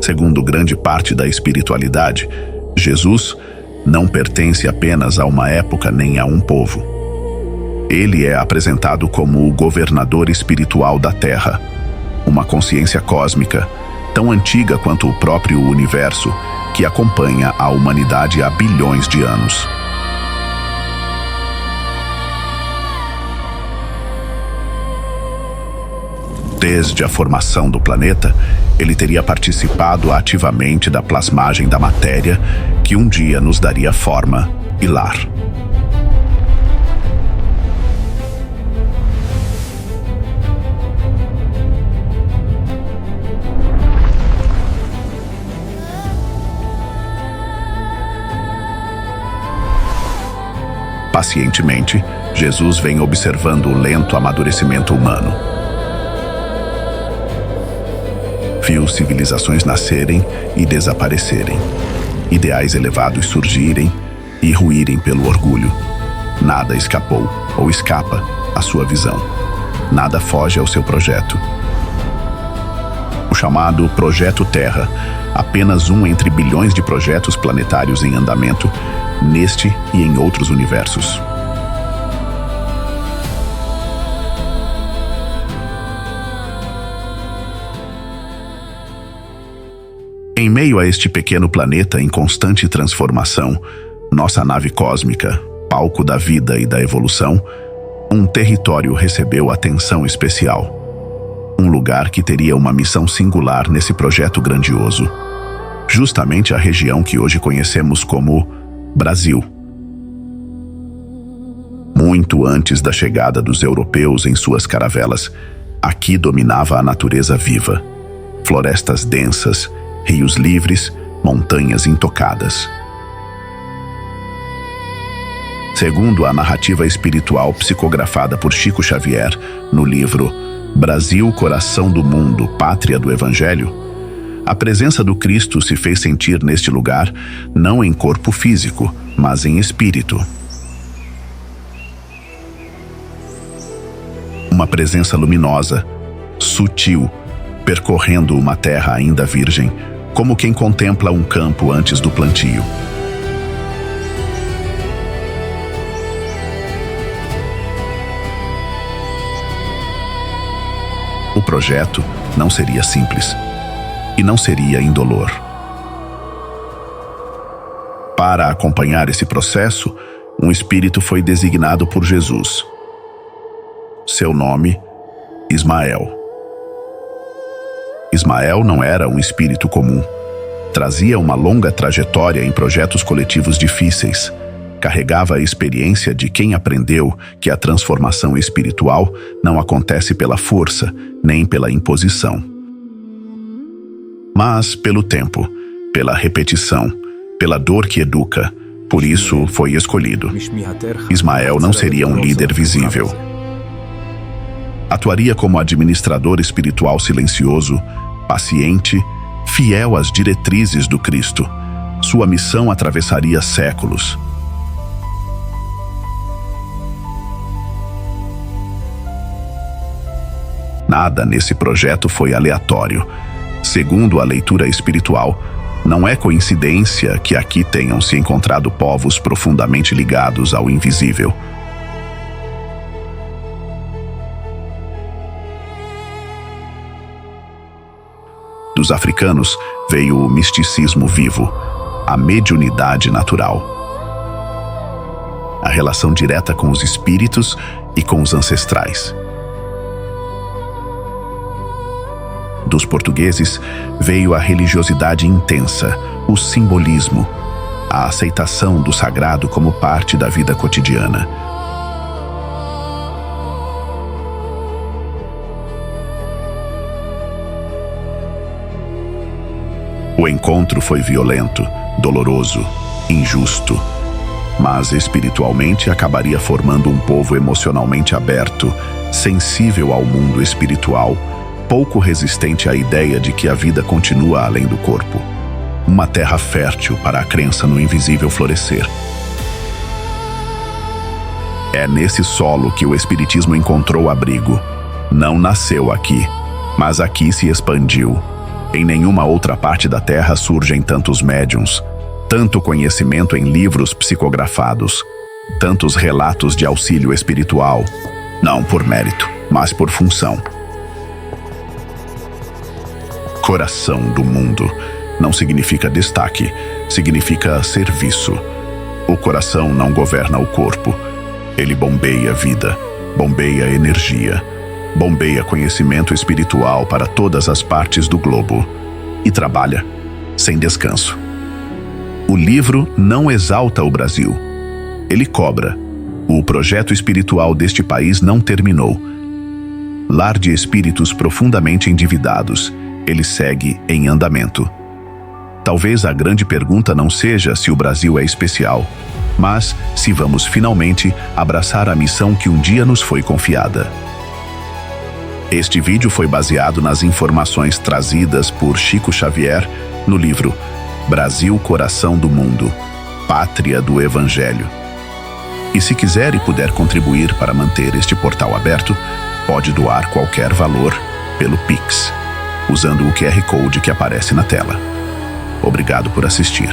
Segundo grande parte da espiritualidade, Jesus não pertence apenas a uma época nem a um povo. Ele é apresentado como o governador espiritual da Terra, uma consciência cósmica tão antiga quanto o próprio universo, que acompanha a humanidade há bilhões de anos. Desde a formação do planeta, ele teria participado ativamente da plasmagem da matéria que um dia nos daria forma e lar. Pacientemente, Jesus vem observando o lento amadurecimento humano. Viu civilizações nascerem e desaparecerem, ideais elevados surgirem e ruírem pelo orgulho. Nada escapou ou escapa à sua visão. Nada foge ao seu projeto. O chamado Projeto Terra, apenas um entre bilhões de projetos planetários em andamento, neste e em outros universos. Em meio a este pequeno planeta em constante transformação, nossa nave cósmica, palco da vida e da evolução, um território recebeu atenção especial. Um lugar que teria uma missão singular nesse projeto grandioso. Justamente a região que hoje conhecemos como Brasil. Muito antes da chegada dos europeus em suas caravelas, aqui dominava a natureza viva. Florestas densas, rios livres, montanhas intocadas. Segundo a narrativa espiritual psicografada por Chico Xavier no livro Brasil, Coração do Mundo, Pátria do Evangelho, a presença do Cristo se fez sentir neste lugar não em corpo físico, mas em espírito. Uma presença luminosa, sutil, percorrendo uma terra ainda virgem, como quem contempla um campo antes do plantio. O projeto não seria simples e não seria indolor. Para acompanhar esse processo, um espírito foi designado por Jesus. Seu nome, Ismael. Ismael não era um espírito comum. Trazia uma longa trajetória em projetos coletivos difíceis. Carregava a experiência de quem aprendeu que a transformação espiritual não acontece pela força, nem pela imposição, mas pelo tempo, pela repetição, pela dor que educa. Por isso foi escolhido. Ismael não seria um líder visível. Atuaria como administrador espiritual silencioso, paciente, fiel às diretrizes do Cristo. Sua missão atravessaria séculos. Nada nesse projeto foi aleatório. Segundo a leitura espiritual, não é coincidência que aqui tenham se encontrado povos profundamente ligados ao invisível. Dos africanos veio o misticismo vivo, a mediunidade natural. A relação direta com os espíritos e com os ancestrais. Dos portugueses veio a religiosidade intensa, o simbolismo, a aceitação do sagrado como parte da vida cotidiana. O encontro foi violento, doloroso, injusto, mas espiritualmente acabaria formando um povo emocionalmente aberto, sensível ao mundo espiritual, pouco resistente à ideia de que a vida continua além do corpo. Uma terra fértil para a crença no invisível florescer. É nesse solo que o espiritismo encontrou abrigo. Não nasceu aqui, mas aqui se expandiu. Em nenhuma outra parte da Terra surgem tantos médiuns, tanto conhecimento em livros psicografados, tantos relatos de auxílio espiritual, não por mérito, mas por função. Coração do mundo não significa destaque, significa serviço. O coração não governa o corpo. Ele bombeia vida, bombeia energia, bombeia conhecimento espiritual para todas as partes do globo e trabalha sem descanso. O livro não exalta o Brasil. Ele cobra. O projeto espiritual deste país não terminou. Lar de espíritos profundamente endividados, ele segue em andamento. Talvez a grande pergunta não seja se o Brasil é especial, mas se vamos finalmente abraçar a missão que um dia nos foi confiada. Este vídeo foi baseado nas informações trazidas por Chico Xavier no livro Brasil, Coração do Mundo, Pátria do Evangelho. E se quiser e puder contribuir para manter este portal aberto, pode doar qualquer valor pelo Pix, usando o QR Code que aparece na tela. Obrigado por assistir.